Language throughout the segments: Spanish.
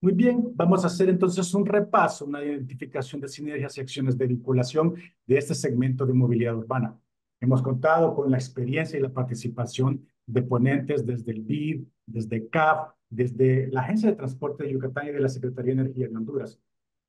Muy bien, vamos a hacer entonces un repaso, una identificación de sinergias y acciones de vinculación de este segmento de movilidad urbana. Hemos contado con la experiencia y la participación de ponentes desde el BID, desde CAF, desde la Agencia de Transporte de Yucatán y de la Secretaría de Energía de Honduras.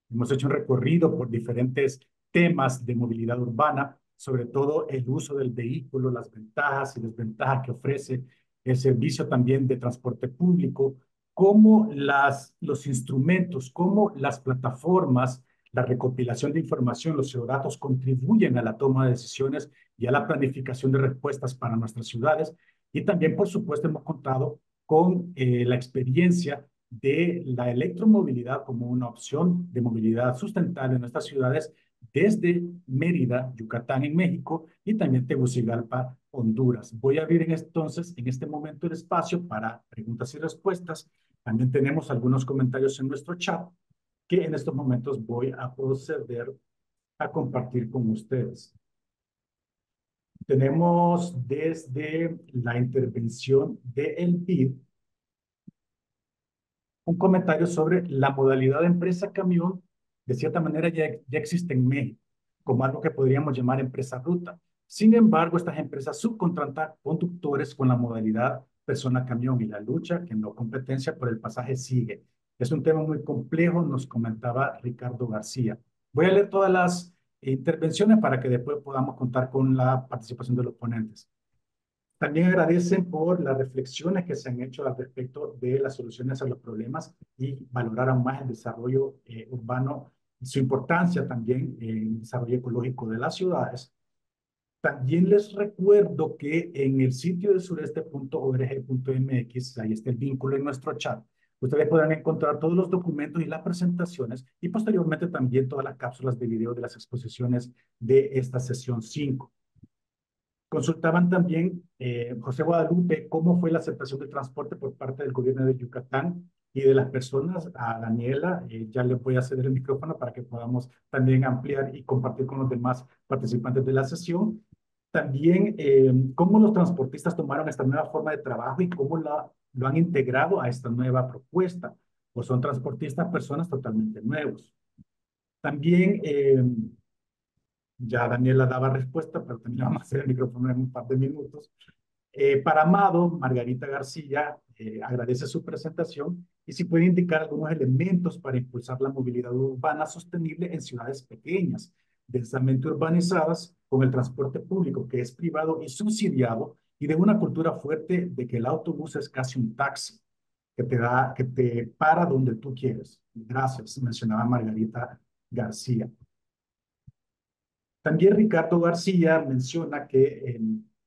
Hemos hecho un recorrido por diferentes temas de movilidad urbana, sobre todo el uso del vehículo, las ventajas y desventajas que ofrece el servicio también de transporte público, cómo los instrumentos, cómo las plataformas, la recopilación de información, los geodatos contribuyen a la toma de decisiones y a la planificación de respuestas para nuestras ciudades. Y también, por supuesto, hemos contado con la experiencia de la electromovilidad como una opción de movilidad sustentable en nuestras ciudades desde Mérida, Yucatán en México y también Tegucigalpa, Honduras. Voy a abrir entonces en este momento el espacio para preguntas y respuestas. También tenemos algunos comentarios en nuestro chat que en estos momentos voy a proceder a compartir con ustedes. Tenemos desde la intervención de El BID un comentario sobre la modalidad de empresa-camión, de cierta manera ya existe en México, como algo que podríamos llamar empresa-ruta. Sin embargo, estas empresas subcontratan conductores con la modalidad persona-camión y la lucha, que no competencia por el pasaje sigue. Es un tema muy complejo, nos comentaba Ricardo García. Voy a leer todas las intervenciones para que después podamos contar con la participación de los ponentes. También agradecen por las reflexiones que se han hecho al respecto de las soluciones a los problemas y valorar aún más el desarrollo urbano y su importancia también en el desarrollo ecológico de las ciudades. También les recuerdo que en el sitio de sureste.org.mx, ahí está el vínculo en nuestro chat, ustedes podrán encontrar todos los documentos y las presentaciones y posteriormente también todas las cápsulas de video de las exposiciones de esta sesión 5. Consultaban también, José Guadalupe, cómo fue la aceptación del transporte por parte del gobierno de Yucatán y de las personas. A Daniela, ya le voy a ceder el micrófono para que podamos también ampliar y compartir con los demás participantes de la sesión. También, cómo los transportistas tomaron esta nueva forma de trabajo y cómo lo han integrado a esta nueva propuesta. Pues son transportistas, personas totalmente nuevos. También, ya Daniela daba respuesta, pero también le vamos a hacer el micrófono en un par de minutos. Para Amado, Margarita García agradece su presentación y si puede indicar algunos elementos para impulsar la movilidad urbana sostenible en ciudades pequeñas, densamente urbanizadas, con el transporte público que es privado y subsidiado y de una cultura fuerte de que el autobús es casi un taxi que te para donde tú quieres. Gracias, mencionaba Margarita García. También Ricardo García menciona que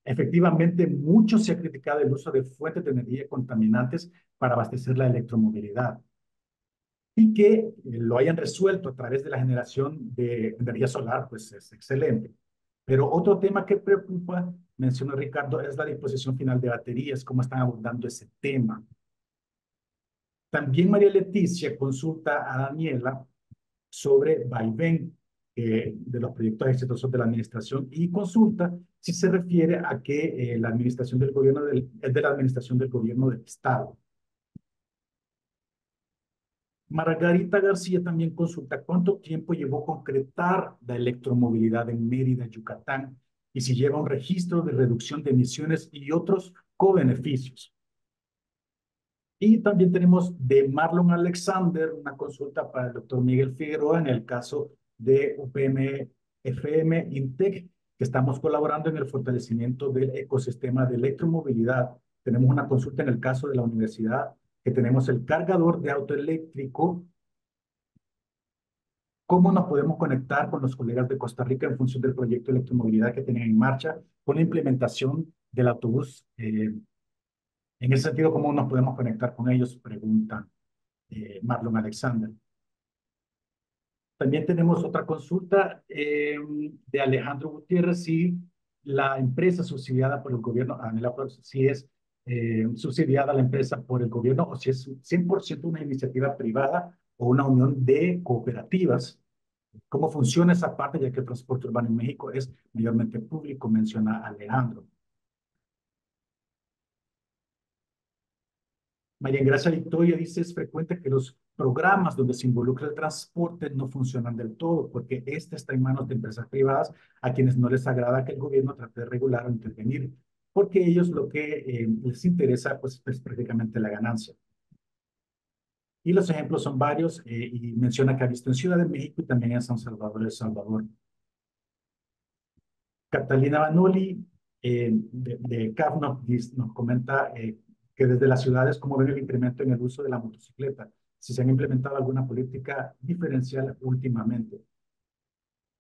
efectivamente mucho se ha criticado el uso de fuentes de energía contaminantes para abastecer la electromovilidad y que lo hayan resuelto a través de la generación de energía solar, pues es excelente. Pero otro tema que preocupa, menciona Ricardo, es la disposición final de baterías, cómo están abordando ese tema. También María Leticia consulta a Daniela sobre vaivén de los proyectos exitosos de la administración y consulta si se refiere a que la administración del gobierno es de la administración del gobierno del Estado. Margarita García también consulta cuánto tiempo llevó concretar la electromovilidad en Mérida, Yucatán, y si lleva un registro de reducción de emisiones y otros co-beneficios. Y también tenemos de Marlon Alexander una consulta para el doctor Miguel Figueroa en el caso de UPM FM Intec, que estamos colaborando en el fortalecimiento del ecosistema de electromovilidad. Tenemos una consulta en el caso de la universidad, que tenemos el cargador de auto eléctrico. ¿Cómo nos podemos conectar con los colegas de Costa Rica en función del proyecto de electromovilidad que tienen en marcha con la implementación del autobús? En ese sentido, ¿cómo nos podemos conectar con ellos? Pregunta Marlon Alexander. También tenemos otra consulta de Alejandro Gutiérrez, si la empresa subsidiada por el gobierno, si es subsidiada la empresa por el gobierno o si es 100% una iniciativa privada o una unión de cooperativas. ¿Cómo funciona esa parte, ya que el transporte urbano en México es mayormente público? Menciona Alejandro. María Gracia Victoria dice, es frecuente que los programas donde se involucra el transporte no funcionan del todo, porque este está en manos de empresas privadas a quienes no les agrada que el gobierno trate de regular o intervenir, porque ellos lo que les interesa pues, es prácticamente la ganancia. Y los ejemplos son varios, y menciona que ha visto en Ciudad de México y también en San Salvador, El Salvador. Catalina Banuli, de CAF, nos comenta que desde las ciudades, ¿cómo ven el incremento en el uso de la motocicleta? Si se han implementado alguna política diferencial últimamente.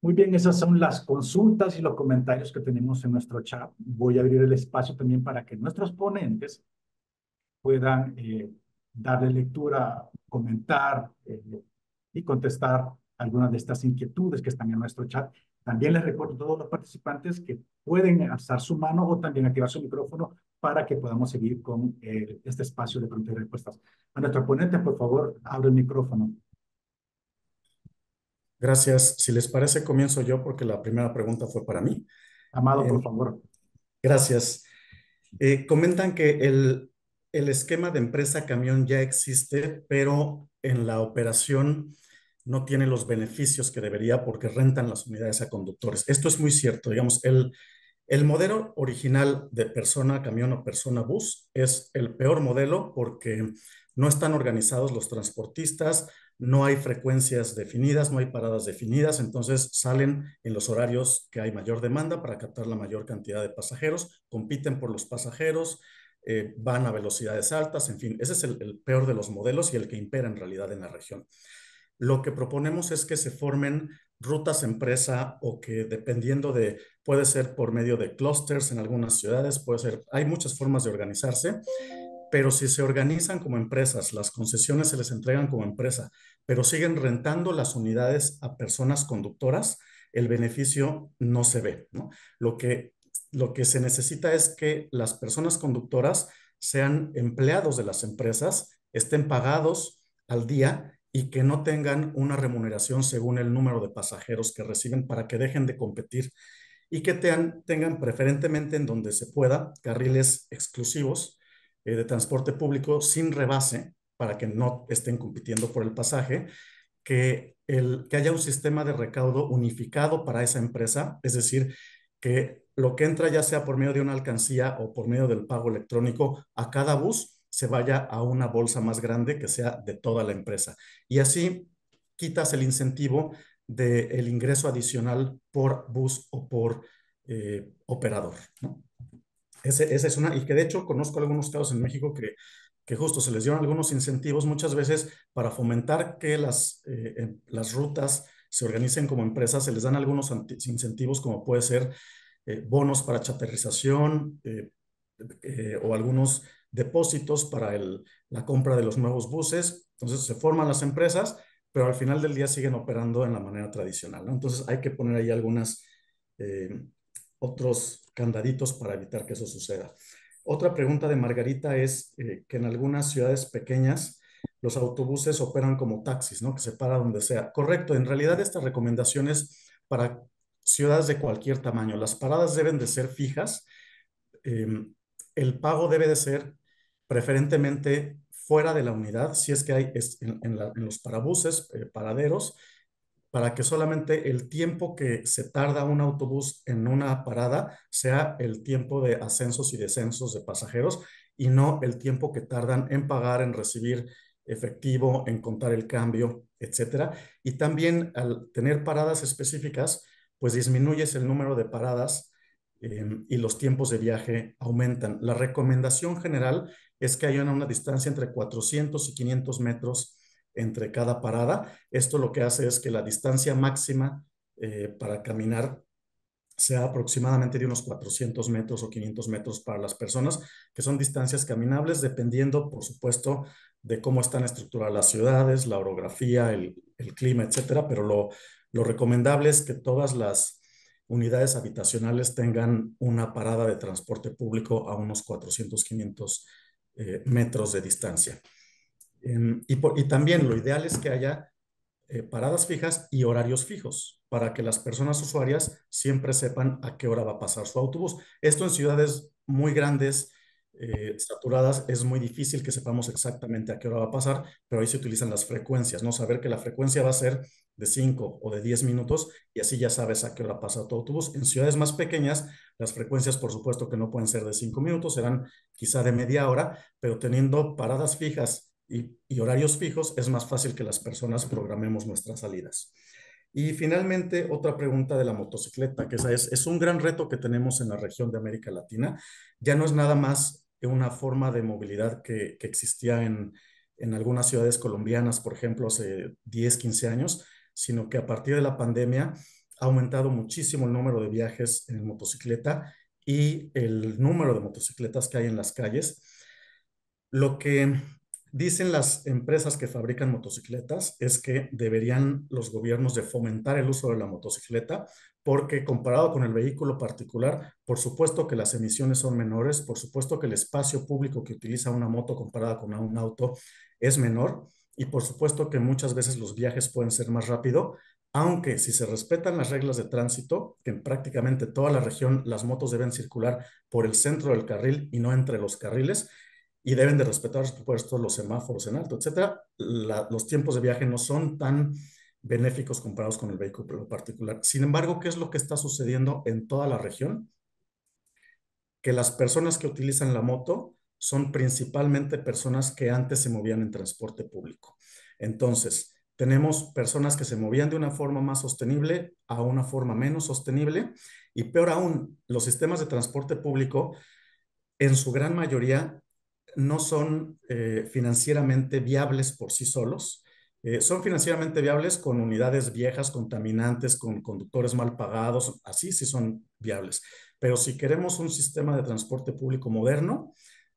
Muy bien, esas son las consultas y los comentarios que tenemos en nuestro chat. Voy a abrir el espacio también para que nuestros ponentes puedan darle lectura, comentar y contestar algunas de estas inquietudes que están en nuestro chat. También les recuerdo a todos los participantes que pueden alzar su mano o también activar su micrófono para que podamos seguir con este espacio de preguntas y respuestas. A nuestro ponente, por favor, abre el micrófono. Gracias. Si les parece, comienzo yo porque la primera pregunta fue para mí. Amado, Eh, por favor. gracias. Comentan que el esquema de empresa camión ya existe, pero en la operación no tiene los beneficios que debería porque rentan las unidades a conductores. Esto es muy cierto. Digamos, el modelo original de persona camión o persona bus es el peor modelo porque no están organizados los transportistas, no hay frecuencias definidas, no hay paradas definidas, entonces salen en los horarios que hay mayor demanda para captar la mayor cantidad de pasajeros, compiten por los pasajeros, van a velocidades altas, en fin, ese es el peor de los modelos y el que impera en realidad en la región. Lo que proponemos es que se formen rutas empresa o que dependiendo de, puede ser por medio de clusters en algunas ciudades, puede ser, hay muchas formas de organizarse, pero si se organizan como empresas, las concesiones se les entregan como empresa, pero siguen rentando las unidades a personas conductoras, el beneficio no se ve, ¿no? Lo que se necesita es que las personas conductoras sean empleados de las empresas, estén pagados al día y que no tengan una remuneración según el número de pasajeros que reciben para que dejen de competir y que tengan preferentemente en donde se pueda carriles exclusivos de transporte público sin rebase para que no estén compitiendo por el pasaje, que haya un sistema de recaudo unificado para esa empresa, es decir, que lo que entra ya sea por medio de una alcancía o por medio del pago electrónico a cada bus se vaya a una bolsa más grande que sea de toda la empresa. Y así quitas el incentivo del ingreso adicional por bus o por operador, ¿no? Esa es una, y que de hecho conozco algunos casos en México que justo se les dieron algunos incentivos muchas veces para fomentar que las rutas se organicen como empresas, se les dan algunos incentivos como puede ser bonos para chatarrización o algunos depósitos para la compra de los nuevos buses. Entonces se forman las empresas, pero al final del día siguen operando en la manera tradicional, ¿no? Entonces hay que poner ahí algunas otros candaditos para evitar que eso suceda. Otra pregunta de Margarita es que en algunas ciudades pequeñas los autobuses operan como taxis, ¿no? Que se para donde sea. Correcto, en realidad estas recomendaciones para ciudades de cualquier tamaño. Las paradas deben de ser fijas. eh, el pago debe de ser preferentemente fuera de la unidad, si es que hay en los parabuses, paraderos, para que solamente el tiempo que se tarda un autobús en una parada sea el tiempo de ascensos y descensos de pasajeros y no el tiempo que tardan en pagar, en recibir efectivo, en contar el cambio, etcétera. Y también al tener paradas específicas, pues disminuyes el número de paradas y los tiempos de viaje aumentan. La recomendación general es que haya una distancia entre 400 y 500 metros entre cada parada. Esto lo que hace es que la distancia máxima para caminar sea aproximadamente de unos 400 metros o 500 metros para las personas, que son distancias caminables dependiendo, por supuesto, de cómo están estructuradas las ciudades, la orografía, el clima, etcétera, pero lo recomendable es que todas las unidades habitacionales tengan una parada de transporte público a unos 400, 500 metros de distancia. Y también lo ideal es que haya paradas fijas y horarios fijos para que las personas usuarias siempre sepan a qué hora va a pasar su autobús. Esto en ciudades muy grandes saturadas, es muy difícil que sepamos exactamente a qué hora va a pasar, pero ahí se utilizan las frecuencias, ¿no? Saber que la frecuencia va a ser de 5 o de 10 minutos y así ya sabes a qué hora pasa tu autobús. En ciudades más pequeñas, las frecuencias, por supuesto que no pueden ser de 5 minutos, serán quizá de media hora, pero teniendo paradas fijas y horarios fijos, es más fácil que las personas programemos nuestras salidas. Y finalmente, otra pregunta de la motocicleta, que esa es un gran reto que tenemos en la región de América Latina. Ya no es nada más una forma de movilidad que existía en algunas ciudades colombianas, por ejemplo, hace 10, 15 años, sino que a partir de la pandemia ha aumentado muchísimo el número de viajes en motocicleta y el número de motocicletas que hay en las calles. Lo que dicen las empresas que fabrican motocicletas es que deberían los gobiernos de fomentar el uso de la motocicleta porque comparado con el vehículo particular, por supuesto que las emisiones son menores, por supuesto que el espacio público que utiliza una moto comparada con un auto es menor y por supuesto que muchas veces los viajes pueden ser más rápido, aunque si se respetan las reglas de tránsito, que en prácticamente toda la región las motos deben circular por el centro del carril y no entre los carriles, y deben de respetar, por supuesto, los semáforos en alto, etcétera. Los tiempos de viaje no son tan benéficos comparados con el vehículo particular. Sin embargo, ¿qué es lo que está sucediendo en toda la región? Que las personas que utilizan la moto son principalmente personas que antes se movían en transporte público. Entonces, tenemos personas que se movían de una forma más sostenible a una forma menos sostenible y peor aún, los sistemas de transporte público en su gran mayoría no son financieramente viables por sí solos. Son financieramente viables con unidades viejas, contaminantes, con conductores mal pagados, así sí son viables. Pero si queremos un sistema de transporte público moderno,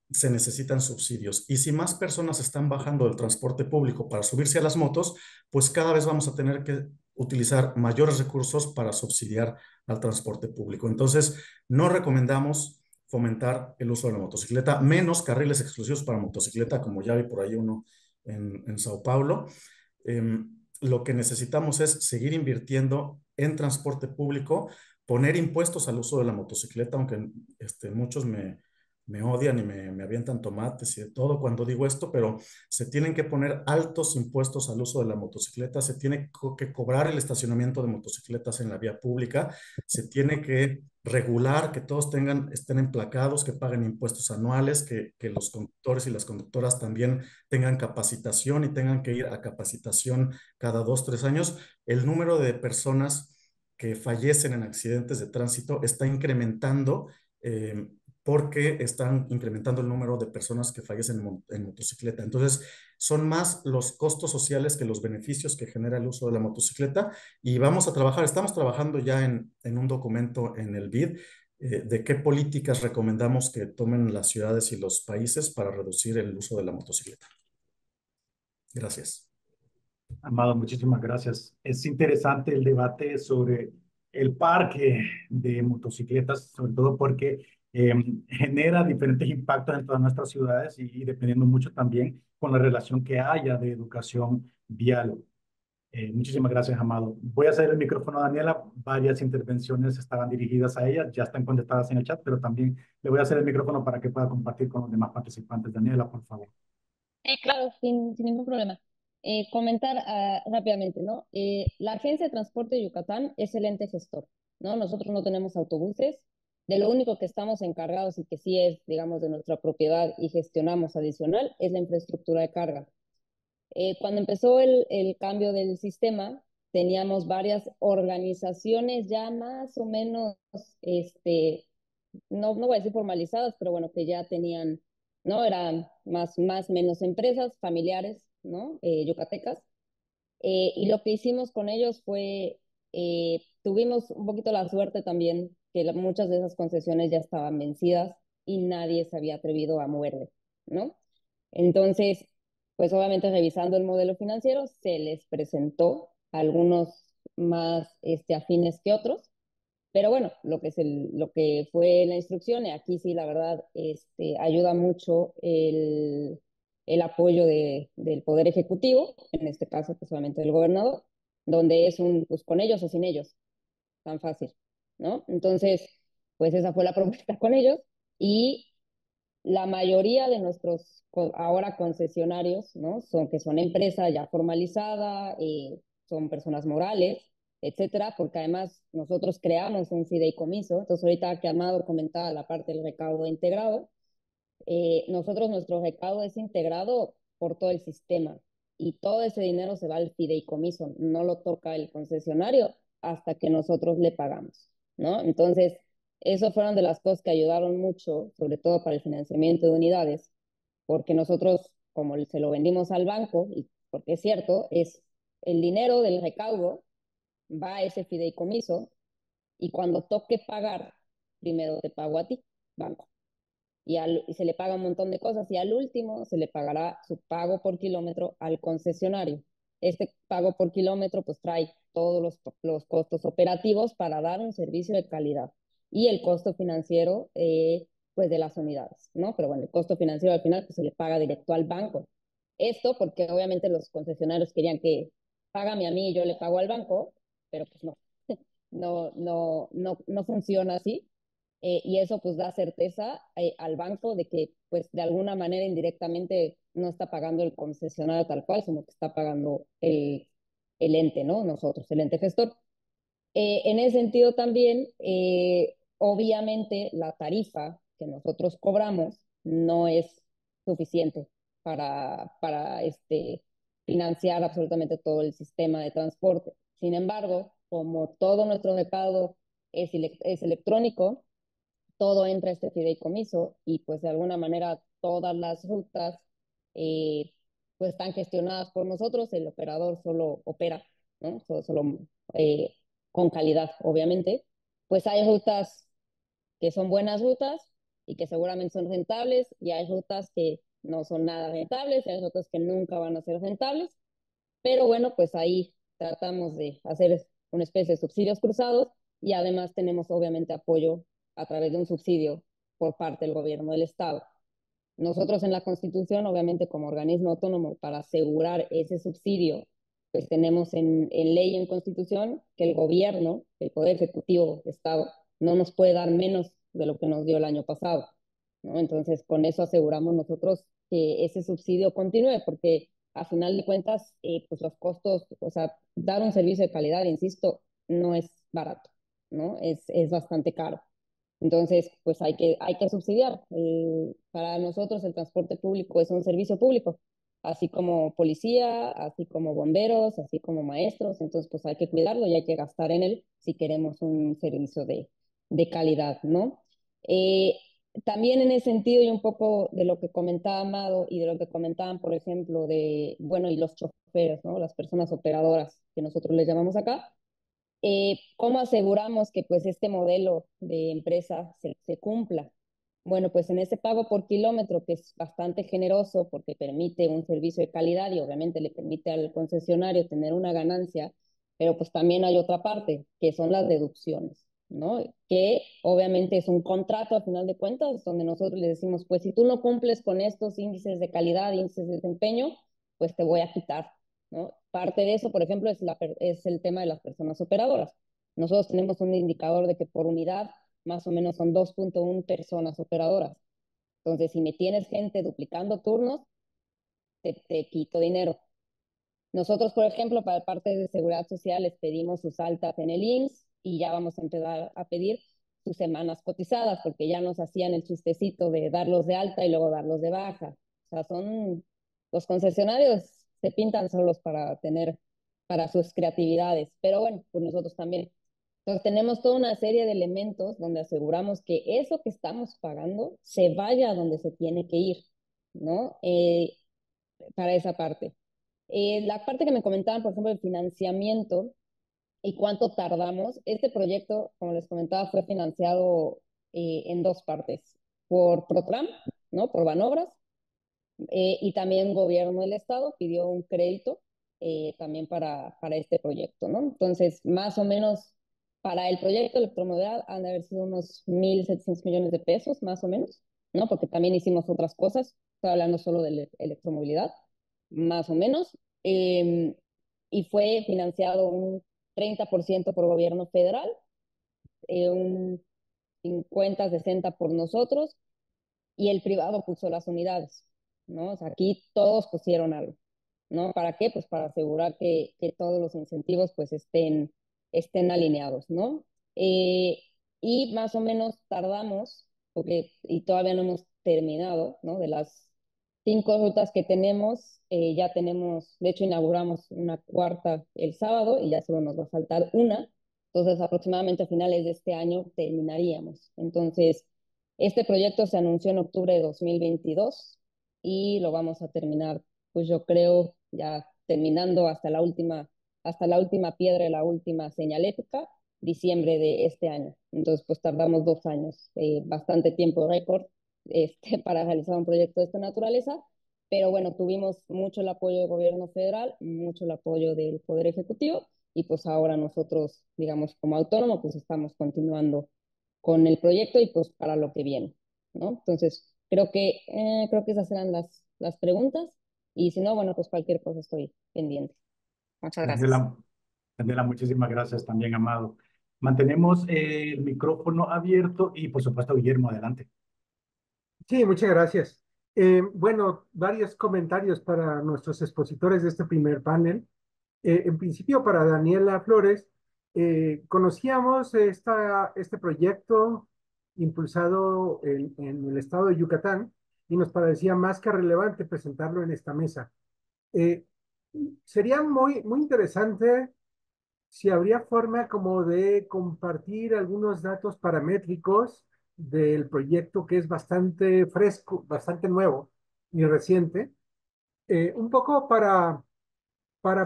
se necesitan subsidios. Y si más personas están bajando del transporte público para subirse a las motos, pues cada vez vamos a tener que utilizar mayores recursos para subsidiar al transporte público. Entonces, no recomendamos fomentar el uso de la motocicleta, menos carriles exclusivos para motocicleta, como ya vi por ahí uno en Sao Paulo. Lo que necesitamos es seguir invirtiendo en transporte público, poner impuestos al uso de la motocicleta, aunque muchos me odian y me avientan tomates y de todo cuando digo esto, pero se tienen que poner altos impuestos al uso de la motocicleta, se tiene que cobrar el estacionamiento de motocicletas en la vía pública, se tiene que regular que todos estén emplacados, que paguen impuestos anuales, que los conductores y las conductoras también tengan capacitación y tengan que ir a capacitación cada 2, 3 años. El número de personas que fallecen en accidentes de tránsito está incrementando porque están incrementando el número de personas que fallecen en motocicleta. Entonces, son más los costos sociales que los beneficios que genera el uso de la motocicleta y vamos a trabajar, estamos trabajando ya en un documento en el BID de qué políticas recomendamos que tomen las ciudades y los países para reducir el uso de la motocicleta. Gracias. Amado, muchísimas gracias. Es interesante el debate sobre el parque de motocicletas, sobre todo porque genera diferentes impactos en todas nuestras ciudades y dependiendo mucho también con la relación que haya de educación vial. Muchísimas gracias, Amado. Voy a hacer el micrófono a Daniela. Varias intervenciones estaban dirigidas a ella, ya están contestadas en el chat, pero también le voy a hacer el micrófono para que pueda compartir con los demás participantes. Daniela, por favor. Claro, sin ningún problema. Comentar rápidamente, ¿no? La Agencia de Transporte de Yucatán es el ente gestor, ¿no? Nosotros no tenemos autobuses. De lo único que estamos encargados y que sí es, digamos, de nuestra propiedad y gestionamos adicional es la infraestructura de carga. Cuando empezó el cambio del sistema, teníamos varias organizaciones ya más o menos, no voy a decir formalizadas, pero bueno, que ya tenían, ¿no? Eran más menos empresas familiares, ¿no? Yucatecas. Y lo que hicimos con ellos fue, tuvimos un poquito la suerte también que muchas de esas concesiones ya estaban vencidas y nadie se había atrevido a moverle, ¿no? Entonces, pues obviamente revisando el modelo financiero, se les presentó algunos más afines que otros, pero bueno, lo que fue la instrucción, y aquí sí, la verdad, ayuda mucho el apoyo del Poder Ejecutivo, en este caso, pues solamente del gobernador, donde es pues con ellos o sin ellos, tan fácil, ¿no? Entonces, pues esa fue la propuesta con ellos y la mayoría de nuestros ahora concesionarios, ¿no? Que son empresa ya formalizada, son personas morales, etcétera, porque además nosotros creamos un fideicomiso. Entonces ahorita que Amado comentaba la parte del recaudo integrado, nuestro recaudo es integrado por todo el sistema y todo ese dinero se va al fideicomiso, no lo toca el concesionario hasta que nosotros le pagamos, ¿no? Entonces, eso fueron de las cosas que ayudaron mucho, sobre todo para el financiamiento de unidades, porque nosotros, como se lo vendimos al banco, y porque es cierto, es el dinero del recaudo va a ese fideicomiso y cuando toque pagar, primero te pago a ti, banco y se le paga un montón de cosas y al último se le pagará su pago por kilómetro al concesionario. Este pago por kilómetro pues trae todos los costos operativos para dar un servicio de calidad y el costo financiero pues de las unidades, ¿no? Pero bueno, el costo financiero al final pues se le paga directo al banco. Esto porque obviamente los concesionarios querían que págame a mí y yo le pago al banco, pero pues no, no funciona así. Y eso pues da certeza al banco de que pues de alguna manera indirectamente no está pagando el concesionario tal cual, sino que está pagando el ente, ¿no? Nosotros, el ente gestor. En ese sentido también, obviamente la tarifa que nosotros cobramos no es suficiente para financiar absolutamente todo el sistema de transporte. Sin embargo, como todo nuestro mercado es electrónico, todo entra a este fideicomiso y pues de alguna manera todas las rutas eh, pues están gestionadas por nosotros, el operador solo opera, ¿no? Solo con calidad, obviamente. Pues hay rutas que son buenas rutas y que seguramente son rentables y hay rutas que no son nada rentables y hay rutas que nunca van a ser rentables, pero bueno, pues ahí tratamos de hacer una especie de subsidios cruzados y además tenemos obviamente apoyo a través de un subsidio por parte del gobierno del Estado. Nosotros en la Constitución, obviamente como organismo autónomo, para asegurar ese subsidio, pues tenemos en ley y en Constitución que el gobierno, el Poder Ejecutivo, Estado, no nos puede dar menos de lo que nos dio el año pasado, ¿no? Entonces, con eso aseguramos nosotros que ese subsidio continúe, porque a final de cuentas, pues los costos, o sea, dar un servicio de calidad, insisto, no es barato, ¿no? Es bastante caro. Entonces, pues hay que subsidiar. Para nosotros el transporte público es un servicio público, así como policía, así como bomberos, así como maestros. Entonces, pues hay que cuidarlo y hay que gastar en él si queremos un servicio de calidad, ¿no? Eh, También en ese sentido y un poco de lo que comentaba Amado y de lo que comentaban, por ejemplo, bueno, y los choferes, ¿no? Las personas operadoras que nosotros les llamamos acá. ¿Cómo aseguramos que pues este modelo de empresa se cumpla? Bueno, pues en ese pago por kilómetro, que es bastante generoso porque permite un servicio de calidad y obviamente le permite al concesionario tener una ganancia, pero pues también hay otra parte, que son las deducciones, ¿no? Que obviamente es un contrato a final de cuentas, donde nosotros le decimos, pues si tú no cumples con estos índices de calidad, índices de desempeño, pues te voy a quitar, ¿no? Parte de eso, por ejemplo, es el tema de las personas operadoras. Nosotros tenemos un indicador de que por unidad más o menos son 2.1 personas operadoras. Entonces, si me tienes gente duplicando turnos, te quito dinero. Nosotros, por ejemplo, para parte de seguridad social, les pedimos sus altas en el IMSS y ya vamos a empezar a pedir sus semanas cotizadas, porque ya nos hacían el chistecito de darlos de alta y luego darlos de baja. O sea, los concesionarios se pintan solos para sus creatividades, pero bueno, pues nosotros también. Entonces tenemos toda una serie de elementos donde aseguramos que eso que estamos pagando se vaya a donde se tiene que ir, ¿no? Para esa parte. La parte que me comentaban, por ejemplo, el financiamiento y cuánto tardamos, este proyecto, como les comentaba, fue financiado en dos partes, por Protram, ¿no? Por Banobras, y también el gobierno del estado pidió un crédito también para este proyecto, ¿no? Entonces, más o menos, para el proyecto de electromovilidad han de haber sido unos 1.700 millones de pesos, más o menos, ¿no? Porque también hicimos otras cosas, estoy hablando solo de electromovilidad, más o menos, y fue financiado un 30% por gobierno federal, un 50, 60 por nosotros, y el privado puso las unidades, ¿no? O sea, aquí todos pusieron algo, ¿no? ¿Para qué? Pues para asegurar que todos los incentivos pues estén alineados, ¿no? Eh, y más o menos tardamos, porque, y todavía no hemos terminado, ¿no? De las 5 rutas que tenemos, ya tenemos, de hecho inauguramos una cuarta el sábado y ya solo nos va a faltar una. Entonces, aproximadamente a finales de este año terminaríamos. Entonces, este proyecto se anunció en octubre de 2022 y lo vamos a terminar, pues yo creo, ya terminando hasta la última piedra, la última señalética, diciembre de este año. Entonces, pues tardamos 2 años, bastante tiempo récord para realizar un proyecto de esta naturaleza, pero bueno, tuvimos mucho el apoyo del gobierno federal, mucho el apoyo del Poder Ejecutivo, y pues ahora nosotros, digamos, como autónomo, pues estamos continuando con el proyecto y pues para lo que viene, ¿no? Entonces, creo que esas eran las preguntas, y si no, bueno, pues cualquier cosa estoy pendiente. Muchas gracias. Daniela, Daniela, muchísimas gracias también, Amado. Mantenemos el micrófono abierto y, por supuesto, Guillermo, adelante. Sí, muchas gracias. Bueno, varios comentarios para nuestros expositores de este primer panel. En principio, para Daniela Flores, conocíamos este proyecto impulsado en el estado de Yucatán y nos parecía más que relevante presentarlo en esta mesa. Eh, Sería muy interesante si habría forma como de compartir algunos datos paramétricos del proyecto que es bastante fresco, bastante nuevo y reciente, un poco para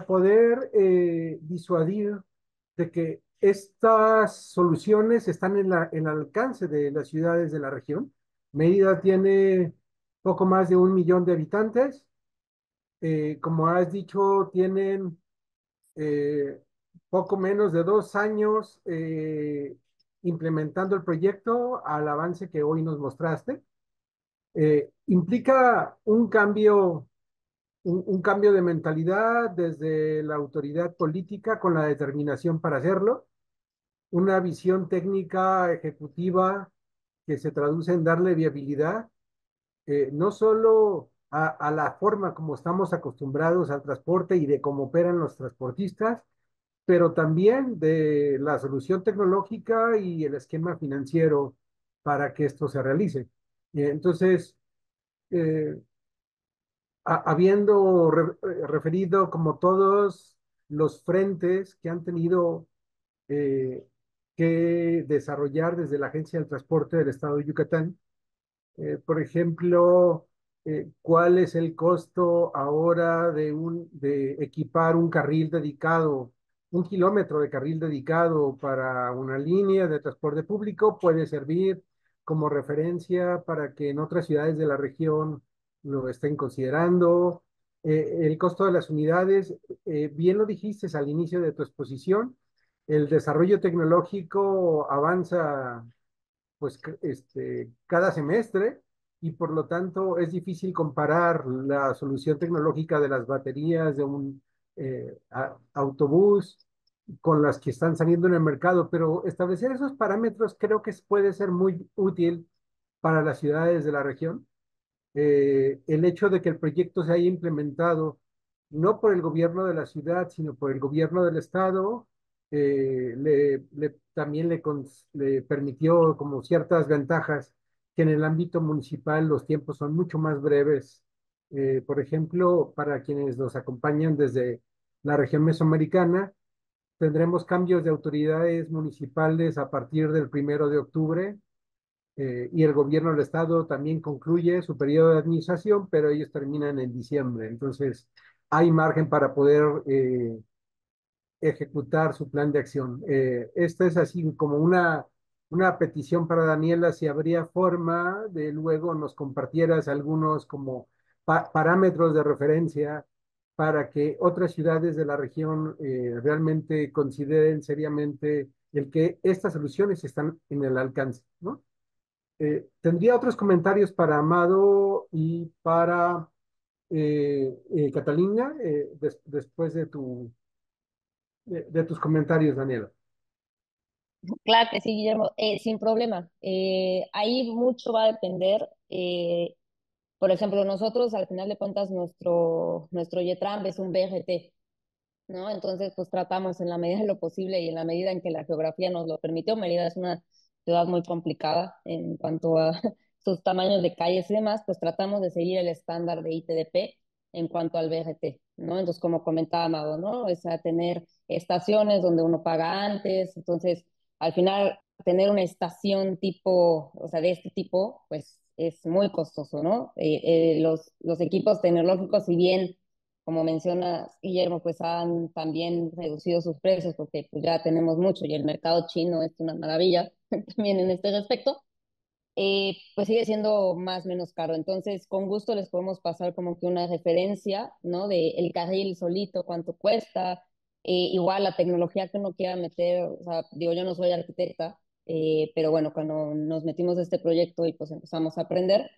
poder disuadir de que estas soluciones están en el alcance de las ciudades de la región. Mérida tiene poco más de 1 millón de habitantes. Como has dicho, tienen eh, poco menos de 2 años implementando el proyecto al avance que hoy nos mostraste. Implica un cambio de mentalidad desde la autoridad política con la determinación para hacerlo, una visión técnica ejecutiva que se traduce en darle viabilidad, no solo a la forma como estamos acostumbrados al transporte y de cómo operan los transportistas, pero también de la solución tecnológica y el esquema financiero para que esto se realice. Entonces, eh, habiendo referido como todos los frentes que han tenido eh, que desarrollar desde la Agencia del Transporte del Estado de Yucatán, por ejemplo, ¿cuál es el costo ahora de equipar un carril dedicado, 1 kilómetro de carril dedicado para una línea de transporte público? Puede servir como referencia para que en otras ciudades de la región lo estén considerando. El costo de las unidades, bien lo dijiste al inicio de tu exposición, el desarrollo tecnológico avanza pues cada semestre y por lo tanto es difícil comparar la solución tecnológica de las baterías de un autobús con las que están saliendo en el mercado, pero establecer esos parámetros creo que puede ser muy útil para las ciudades de la región. El hecho de que el proyecto se haya implementado no por el gobierno de la ciudad, sino por el gobierno del estado, también le permitió como ciertas ventajas que en el ámbito municipal los tiempos son mucho más breves. Por ejemplo, para quienes nos acompañan desde la región mesoamericana, tendremos cambios de autoridades municipales a partir del 1 de octubre, y el gobierno del estado también concluye su periodo de administración, pero ellos terminan en diciembre. Entonces, hay margen para poder ejecutar su plan de acción. Esta es así como una petición para Daniela, si habría forma de luego nos compartieras algunos como parámetros de referencia para que otras ciudades de la región realmente consideren seriamente el que estas soluciones están en el alcance, ¿no? Tendría otros comentarios para Amado y para Catalina, después de tus comentarios, Daniela. Claro que sí, Guillermo, sin problema. Ahí mucho va a depender Eh, por ejemplo, nosotros al final de cuentas nuestro YETRAM es un BRT, ¿no? Entonces, pues tratamos en la medida de lo posible y en la medida en que la geografía nos lo permitió. Mérida es una ciudad muy complicada en cuanto a sus tamaños de calles y demás, pues tratamos de seguir el estándar de ITDP en cuanto al BRT, ¿no? Entonces, como comentaba Amado, ¿no? Es a tener estaciones donde uno paga antes, entonces, al final, tener una estación tipo, o sea, de este tipo, pues es muy costoso, ¿no? Los equipos tecnológicos, si bien como menciona Guillermo, pues han también reducido sus precios porque pues ya tenemos mucho y el mercado chino es una maravilla también en este respecto, pues sigue siendo más o menos caro. Entonces, con gusto les podemos pasar como que una referencia, ¿no? De el carril solito, cuánto cuesta, igual la tecnología que uno quiera meter, o sea, digo, yo no soy arquitecta, pero bueno, cuando nos metimos a este proyecto y pues empezamos a aprender,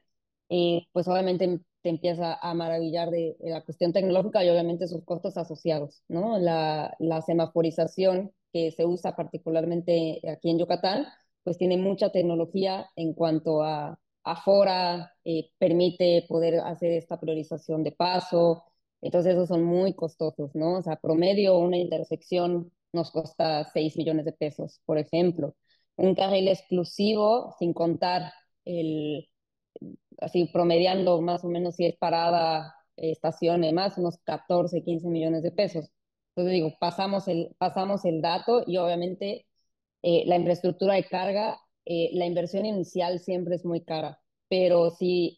pues obviamente te empieza a maravillar de la cuestión tecnológica y obviamente sus costos asociados, ¿no? La semaforización que se usa particularmente aquí en Yucatán, pues tiene mucha tecnología en cuanto a fora, permite poder hacer esta priorización de paso, entonces esos son muy costosos, ¿no? O sea, promedio una intersección nos cuesta 6 millones de pesos, por ejemplo. Un carril exclusivo, sin contar el, así promediando más o menos si es parada, estación y más, unos 14 15 millones de pesos. Entonces digo, pasamos el dato y obviamente la infraestructura de carga, la inversión inicial siempre es muy cara, pero si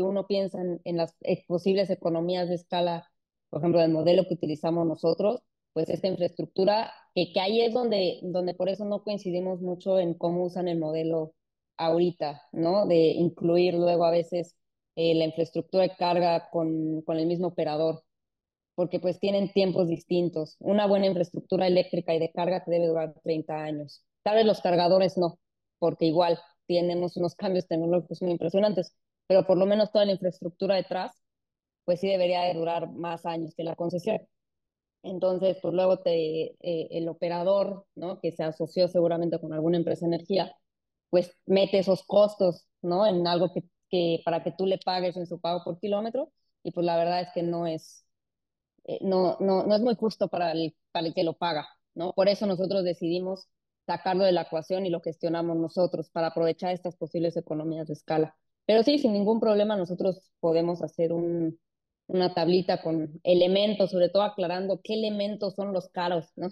uno piensa en las posibles economías de escala, por ejemplo, del modelo que utilizamos nosotros, pues esta infraestructura, que ahí es donde por eso no coincidimos mucho en cómo usan el modelo ahorita, ¿no? De incluir luego a veces la infraestructura de carga con el mismo operador, porque pues tienen tiempos distintos. Una buena infraestructura eléctrica y de carga te debe durar 30 años. Tal vez los cargadores no, porque igual tenemos unos cambios tecnológicos muy impresionantes, pero por lo menos toda la infraestructura detrás, pues sí debería de durar más años que la concesión. Entonces, pues luego el operador, ¿no? Que se asoció seguramente con alguna empresa de energía, pues mete esos costos, ¿no? En algo que para que tú le pagues en su pago por kilómetro, y pues la verdad es que no es muy justo para el que lo paga, ¿no? Por eso nosotros decidimos sacarlo de la ecuación y lo gestionamos nosotros para aprovechar estas posibles economías de escala. Pero sí, sin ningún problema nosotros podemos hacer una tablita con elementos, sobre todo aclarando qué elementos son los caros, ¿no?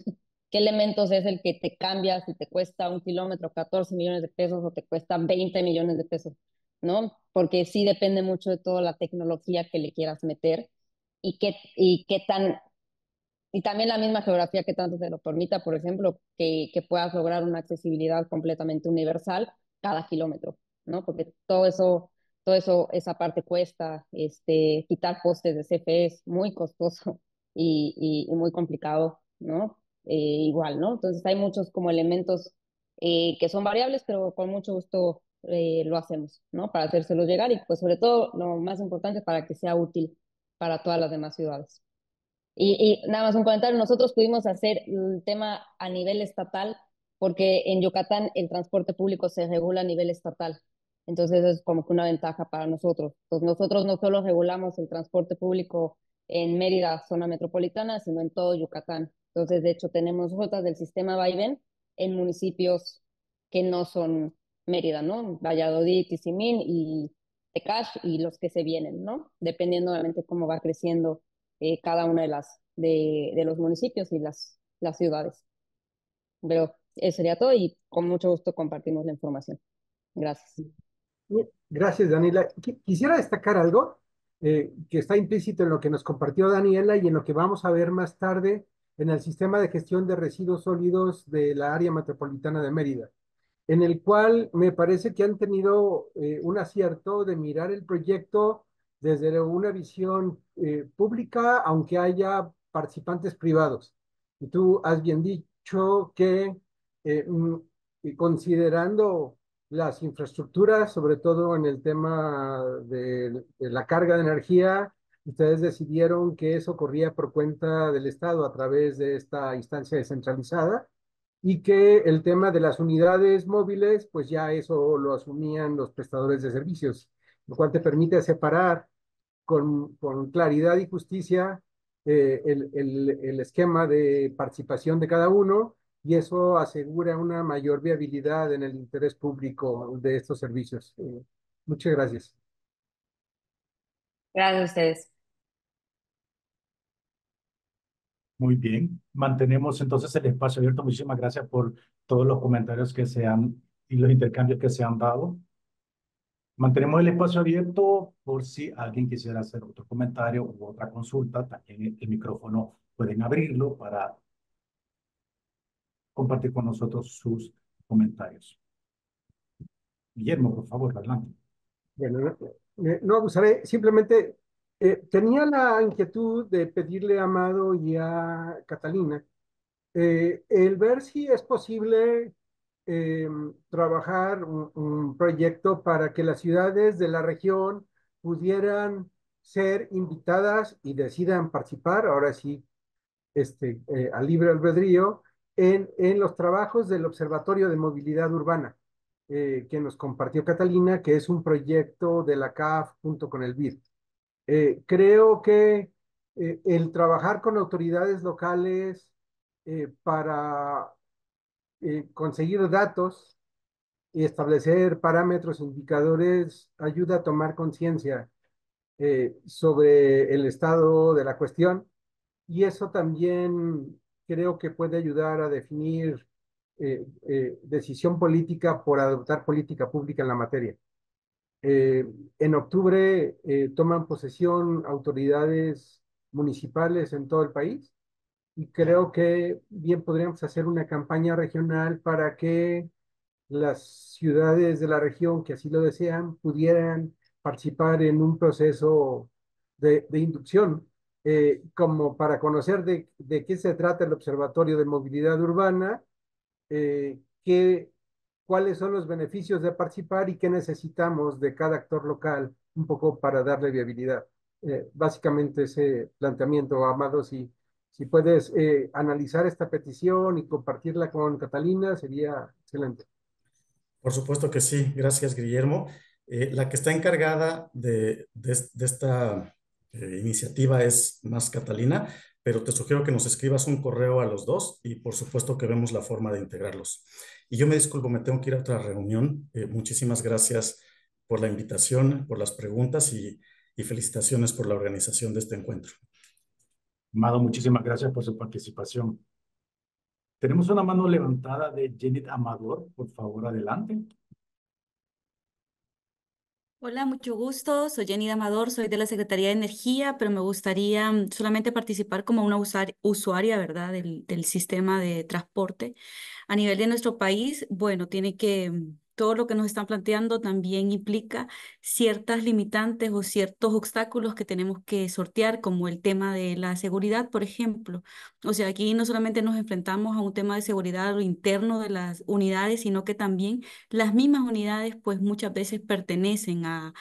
¿Qué elementos es el que te cambia si te cuesta un kilómetro 14 millones de pesos o te cuesta 20 millones de pesos, ¿no? Porque sí depende mucho de toda la tecnología que le quieras meter y qué tan, y también la misma geografía que tanto te lo permita, por ejemplo, que puedas lograr una accesibilidad completamente universal cada kilómetro, ¿no? Porque todo eso, esa parte cuesta, quitar postes de CFE es muy costoso y muy complicado, ¿no? Igual, ¿no? Entonces hay muchos como elementos que son variables, pero con mucho gusto lo hacemos, ¿no? Para hacérselo llegar y pues sobre todo lo más importante para que sea útil para todas las demás ciudades. Y nada más un comentario, nosotros pudimos hacer el tema a nivel estatal porque en Yucatán el transporte público se regula a nivel estatal. Entonces eso es como que una ventaja para nosotros. Entonces nosotros no solo regulamos el transporte público en Mérida, zona metropolitana, sino en todo Yucatán. Entonces, de hecho, tenemos rutas del sistema Vaivén en municipios que no son Mérida, ¿no? Valladolid, Tizimín y Tecash y los que se vienen, ¿no? Dependiendo obviamente cómo va creciendo cada una de los municipios y las ciudades. Pero eso sería todo y con mucho gusto compartimos la información. Gracias. Gracias, Daniela. Quisiera destacar algo que está implícito en lo que nos compartió Daniela y en lo que vamos a ver más tarde en el sistema de gestión de residuos sólidos de la área metropolitana de Mérida, en el cual me parece que han tenido un acierto de mirar el proyecto desde una visión pública, aunque haya participantes privados. Y tú has bien dicho que considerando las infraestructuras, sobre todo en el tema de la carga de energía, ustedes decidieron que eso corría por cuenta del Estado a través de esta instancia descentralizada y que el tema de las unidades móviles, pues ya eso lo asumían los prestadores de servicios, lo cual te permite separar con claridad y justicia el esquema de participación de cada uno y eso asegura una mayor viabilidad en el interés público de estos servicios. Muchas gracias. Gracias a ustedes. Muy bien. Mantenemos entonces el espacio abierto. Muchísimas gracias por todos los comentarios que se han y los intercambios que se han dado. Mantenemos el espacio abierto por si alguien quisiera hacer otro comentario u otra consulta. También el micrófono pueden abrirlo para compartir con nosotros sus comentarios. Guillermo, por favor, adelante. Bueno, no abusaré, simplemente tenía la inquietud de pedirle a Amado y a Catalina el ver si es posible trabajar un proyecto para que las ciudades de la región pudieran ser invitadas y decidan participar, ahora sí, a libre albedrío, en los trabajos del Observatorio de Movilidad Urbana, que nos compartió Catalina, que es un proyecto de la CAF junto con el BID. Creo que el trabajar con autoridades locales para conseguir datos y establecer parámetros, indicadores, ayuda a tomar conciencia sobre el estado de la cuestión y eso también creo que puede ayudar a definir decisión política por adoptar política pública en la materia. Eh, en octubre toman posesión autoridades municipales en todo el país y creo que bien podríamos hacer una campaña regional para que las ciudades de la región que así lo desean pudieran participar en un proceso de inducción, como para conocer de qué se trata el Observatorio de Movilidad Urbana, qué, cuáles son los beneficios de participar y qué necesitamos de cada actor local, un poco para darle viabilidad. Básicamente ese planteamiento, Amado, si puedes analizar esta petición y compartirla con Catalina, sería excelente. Por supuesto que sí, gracias Guillermo. La que está encargada de esta iniciativa es más Catalina, pero te sugiero que nos escribas un correo a los dos y por supuesto que vemos la forma de integrarlos. Y yo me disculpo, me tengo que ir a otra reunión. Muchísimas gracias por la invitación, por las preguntas y felicitaciones por la organización de este encuentro. Amado, muchísimas gracias por su participación. Tenemos una mano levantada de Janet Amador. Por favor, adelante. Hola, mucho gusto. Soy Jenny Amador, soy de la Secretaría de Energía, pero me gustaría solamente participar como una usuaria, ¿verdad?, del sistema de transporte. A nivel de nuestro país, bueno, tiene que, todo lo que nos están planteando también implica ciertas limitantes o ciertos obstáculos que tenemos que sortear, como el tema de la seguridad, por ejemplo. O sea, aquí no solamente nos enfrentamos a un tema de seguridad a lo interno de las unidades, sino que también las mismas unidades, pues muchas veces pertenecen a,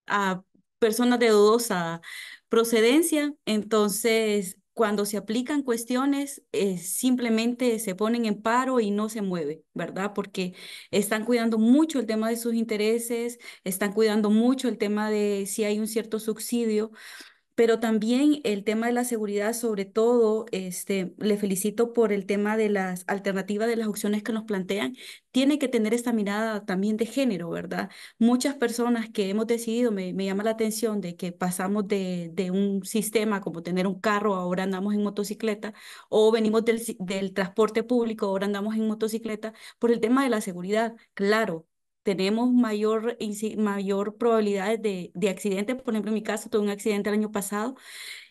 a personas de dudosa procedencia. Entonces, cuando se aplican cuestiones, simplemente se ponen en paro y no se mueve, ¿verdad? Porque están cuidando mucho el tema de sus intereses, están cuidando mucho el tema de si hay un cierto subsidio, pero también el tema de la seguridad, sobre todo, le felicito por el tema de las alternativas, de las opciones que nos plantean. Tiene que tener esta mirada también de género, ¿verdad? Muchas personas que hemos decidido, me llama la atención de que pasamos de un sistema como tener un carro, ahora andamos en motocicleta, o venimos del transporte público, ahora andamos en motocicleta, por el tema de la seguridad. Claro, tenemos mayor probabilidades de accidentes. Por ejemplo, en mi caso, tuve un accidente el año pasado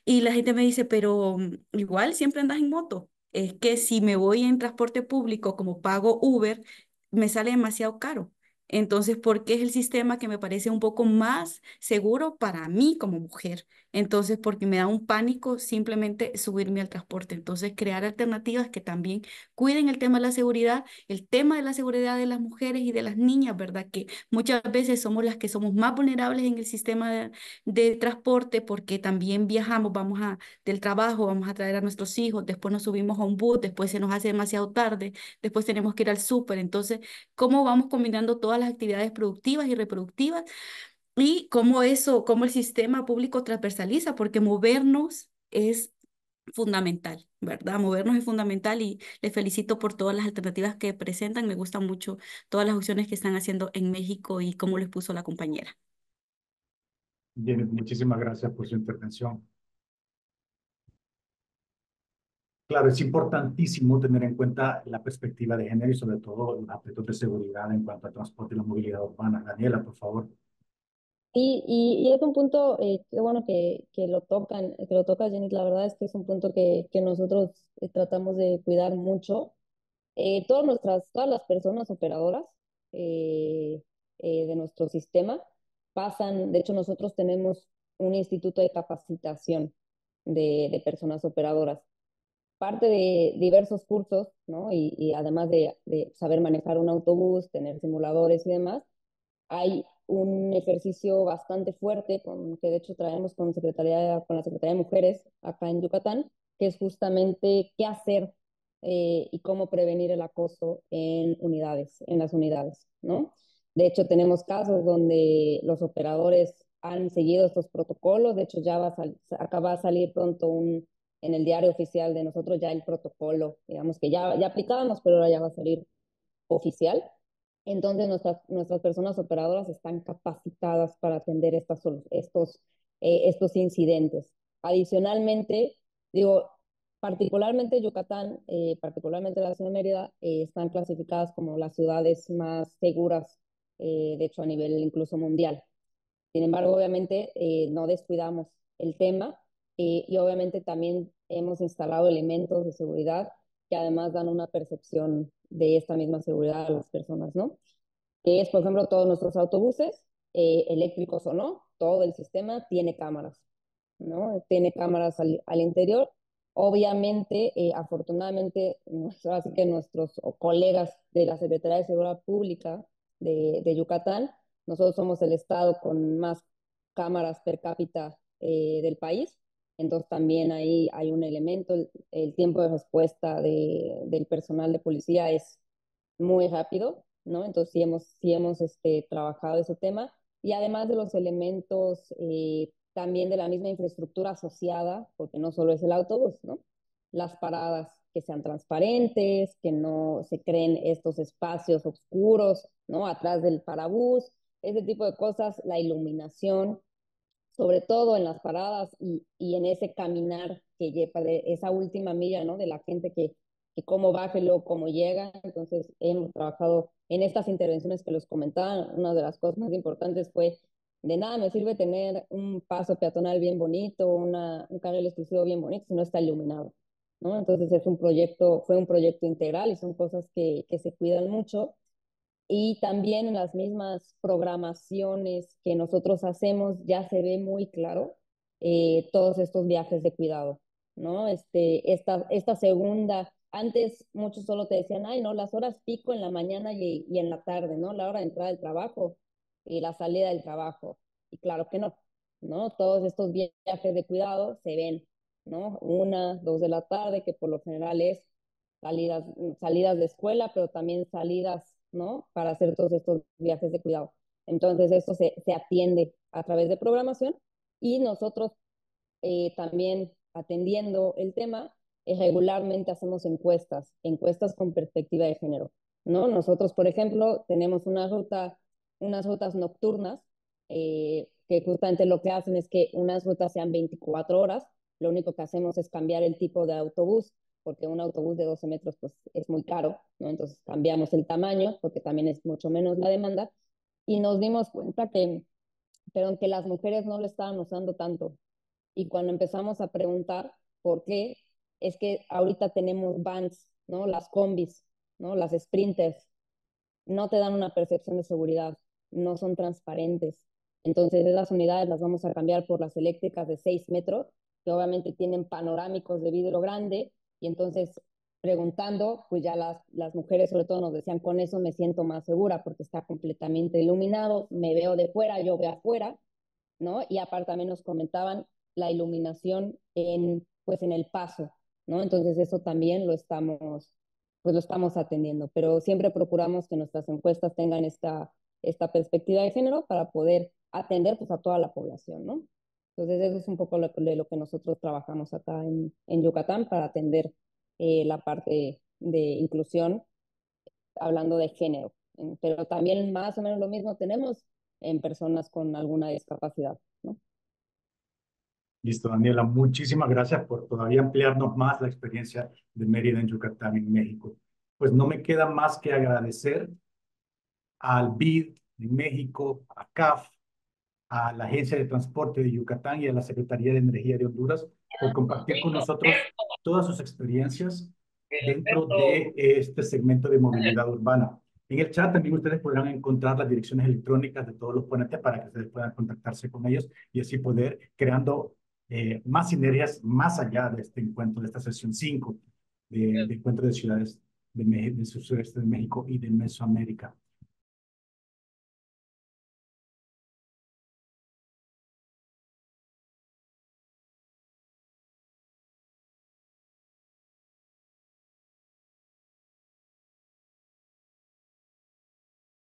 y la gente me dice, pero igual siempre andas en moto. Es que si me voy en transporte público, como pago Uber, me sale demasiado caro. Entonces, ¿por qué es el sistema que me parece un poco más seguro para mí como mujer? Entonces, porque me da un pánico simplemente subirme al transporte. Entonces, crear alternativas que también cuiden el tema de la seguridad, el tema de la seguridad de las mujeres y de las niñas, ¿verdad? Que muchas veces somos las que somos más vulnerables en el sistema de transporte porque también viajamos, del trabajo, vamos a traer a nuestros hijos, después nos subimos a un bus, después se nos hace demasiado tarde, después tenemos que ir al súper. Entonces, ¿cómo vamos combinando todas las actividades productivas y reproductivas? Y cómo el sistema público transversaliza, porque movernos es fundamental, ¿verdad? Movernos es fundamental y les felicito por todas las alternativas que presentan. Me gustan mucho todas las opciones que están haciendo en México y cómo les puso la compañera. Bien, muchísimas gracias por su intervención. Claro, es importantísimo tener en cuenta la perspectiva de género y sobre todo los aspectos de seguridad en cuanto al transporte y la movilidad urbana. Daniela, por favor. Y es un punto, qué bueno que lo tocas, Jenny. La verdad es que es un punto que nosotros tratamos de cuidar mucho. Todas las personas operadoras eh, de nuestro sistema pasan, de hecho nosotros tenemos un instituto de capacitación de personas operadoras, parte de diversos cursos, ¿no? Y además de saber manejar un autobús, tener simuladores y demás, hay un ejercicio bastante fuerte que de hecho traemos con la Secretaría de Mujeres acá en Yucatán, que es justamente qué hacer y cómo prevenir el acoso en las unidades, ¿no? De hecho, tenemos casos donde los operadores han seguido estos protocolos. De hecho, acá va a salir pronto en el diario oficial de nosotros ya el protocolo, digamos que ya aplicábamos, pero ahora ya va a salir oficial. Entonces, nuestras personas operadoras están capacitadas para atender estos incidentes. Adicionalmente, digo, particularmente Yucatán, particularmente la ciudad de Mérida, están clasificadas como las ciudades más seguras, de hecho, a nivel incluso mundial. Sin embargo, obviamente, no descuidamos el tema y obviamente también hemos instalado elementos de seguridad que además dan una percepción de esta misma seguridad a las personas, ¿no? Que es, por ejemplo, todos nuestros autobuses, eléctricos o no, todo el sistema tiene cámaras, ¿no? Tiene cámaras al interior. Obviamente, afortunadamente, así que nuestros colegas de la Secretaría de Seguridad Pública de Yucatán, nosotros somos el estado con más cámaras per cápita del país, entonces también ahí hay un elemento, el tiempo de respuesta del personal de policía es muy rápido, ¿no? Entonces sí hemos trabajado ese tema y además de los elementos también de la misma infraestructura asociada, porque no solo es el autobús, ¿no? Las paradas que sean transparentes, que no se creen estos espacios oscuros, ¿no? Atrás del parabús, ese tipo de cosas, la iluminación, sobre todo en las paradas y en ese caminar que lleva de esa última milla, ¿no? De la gente que cómo baja y luego cómo llega. Entonces, hemos trabajado en estas intervenciones que los comentaban. Una de las cosas más importantes fue, de nada me sirve tener un paso peatonal bien bonito, un carril exclusivo bien bonito, si no está iluminado, ¿no? Entonces, fue un proyecto integral y son cosas que se cuidan mucho y también en las mismas programaciones que nosotros hacemos ya se ve muy claro todos estos viajes de cuidado, ¿no? Esta segunda, antes muchos solo te decían, ay, no, las horas pico en la mañana y en la tarde, ¿no? La hora de entrada del trabajo y la salida del trabajo. Y claro que no, ¿no? Todos estos viajes de cuidado se ven, ¿no? 1, 2 de la tarde, que por lo general es salidas, salidas de escuela, pero también salidas, ¿no? Para hacer todos estos viajes de cuidado. Entonces, esto se atiende a través de programación y nosotros también atendiendo el tema, regularmente hacemos encuestas con perspectiva de género, ¿no? Nosotros, por ejemplo, tenemos unas rutas nocturnas, que justamente lo que hacen es que unas rutas sean 24 horas, lo único que hacemos es cambiar el tipo de autobús, porque un autobús de 12 metros pues es muy caro, ¿no? Entonces cambiamos el tamaño, porque también es mucho menos la demanda, y nos dimos cuenta que las mujeres no lo estaban usando tanto, y cuando empezamos a preguntar por qué, es que ahorita tenemos vans, ¿no? Las combis, ¿no? Las sprinters, no te dan una percepción de seguridad, no son transparentes. Entonces esas unidades las vamos a cambiar por las eléctricas de 6 metros, que obviamente tienen panorámicos de vidrio grande, y entonces preguntando, pues ya las mujeres sobre todo nos decían, con eso me siento más segura porque está completamente iluminado, me veo de fuera, yo veo afuera, ¿no? Y aparte también nos comentaban la iluminación pues en el paso, ¿no? Entonces eso también pues lo estamos atendiendo, pero siempre procuramos que nuestras encuestas tengan esta perspectiva de género para poder atender pues a toda la población, ¿no? Entonces eso es un poco de lo que nosotros trabajamos acá en Yucatán para atender la parte de inclusión, hablando de género. Pero también más o menos lo mismo tenemos en personas con alguna discapacidad, ¿no? Listo, Daniela, muchísimas gracias por todavía ampliarnos más la experiencia de Mérida en Yucatán, en México. Pues no me queda más que agradecer al BID de México, a CAF, a la Agencia de Transporte de Yucatán y a la Secretaría de Energía de Honduras por compartir con nosotros todas sus experiencias dentro de este segmento de movilidad urbana. En el chat también ustedes podrán encontrar las direcciones electrónicas de todos los ponentes para que ustedes puedan contactarse con ellos y así poder creando más sinergias más allá de este encuentro, de esta sesión 5 de encuentro de ciudades del sureste de México y de Mesoamérica.